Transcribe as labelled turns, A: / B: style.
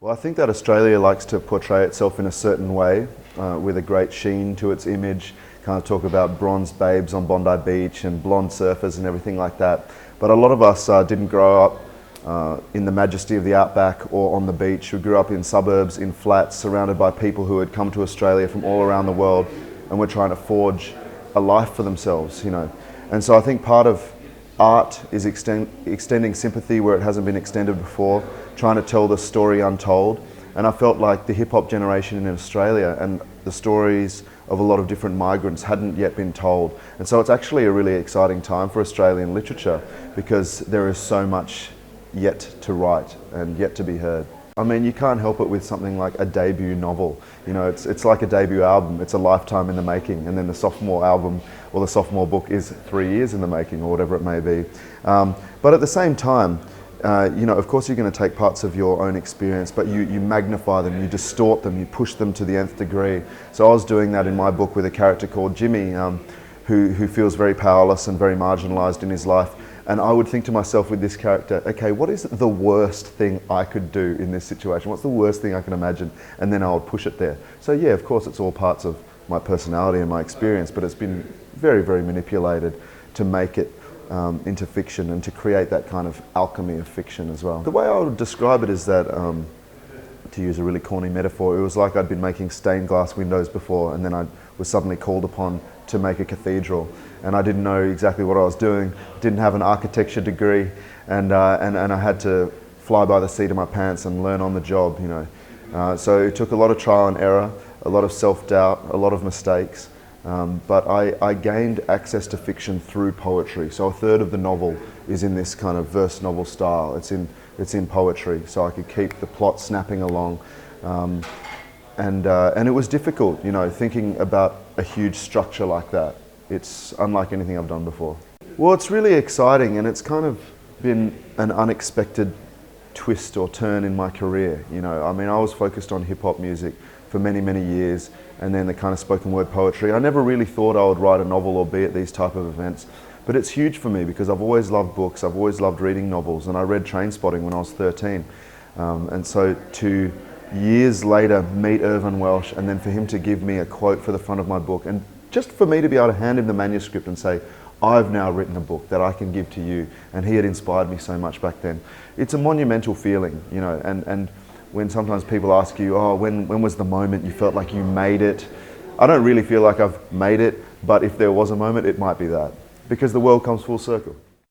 A: Well, I think that Australia likes to portray itself in a certain way, with a great sheen to its image, kind of talk about bronzed babes on Bondi Beach and blonde surfers and everything like that. But a lot of us didn't grow up in the majesty of the outback or on the beach. We grew up in suburbs, in flats, surrounded by people who had come to Australia from all around the world and were trying to forge a life for themselves, you know. And so I think part of art is extending sympathy where it hasn't been extended before, trying to tell the story untold. And I felt like the hip-hop generation in Australia and the stories of a lot of different migrants hadn't yet been told. And so it's actually a really exciting time for Australian literature because there is so much yet to write and yet to be heard. I mean, you can't help it with something like a debut novel. You know, it's like a debut album. It's a lifetime in the making, and then the sophomore album or the sophomore book is 3 years in the making, or whatever it may be. But at the same time, you know, of course you're going to take parts of your own experience, but you magnify them, you distort them, you push them to the nth degree. So I was doing that in my book with a character called Jimmy, who feels very powerless and very marginalised in his life. And I would think to myself with this character, okay, what is the worst thing I could do in this situation? What's the worst thing I can imagine? And then I would push it there. So yeah, of course it's all parts of my personality and my experience, but it's been very, very manipulated to make it into fiction and to create that kind of alchemy of fiction as well. The way I would describe it is that, to use a really corny metaphor, it was like I'd been making stained glass windows before, and then I was suddenly called upon to make a cathedral, and I didn't know exactly what I was doing, didn't have an architecture degree, and I had to fly by the seat of my pants and learn on the job, you know. So it took a lot of trial and error, a lot of self-doubt, a lot of mistakes, but I gained access to fiction through poetry. So a third of the novel is in this kind of verse novel style. It's in poetry, so I could keep the plot snapping along. And it was difficult, you know, thinking about a huge structure like that. It's unlike anything I've done before. Well, it's really exciting, and it's kind of been an unexpected twist or turn in my career, you know. I mean, I was focused on hip-hop music for many, many years, and then the kind of spoken word poetry. I never really thought I would write a novel or be at these type of events, but it's huge for me because I've always loved books, I've always loved reading novels, and I read Trainspotting when I was 13. And so to years later meet Irvine Welsh, and then for him to give me a quote for the front of my book, and just for me to be able to hand him the manuscript and say, I've now written a book that I can give to you, and he had inspired me so much back then. It's a monumental feeling, you know, and when sometimes people ask you, oh, when was the moment you felt like you made it? I don't really feel like I've made it, but if there was a moment, it might be that, because the world comes full circle.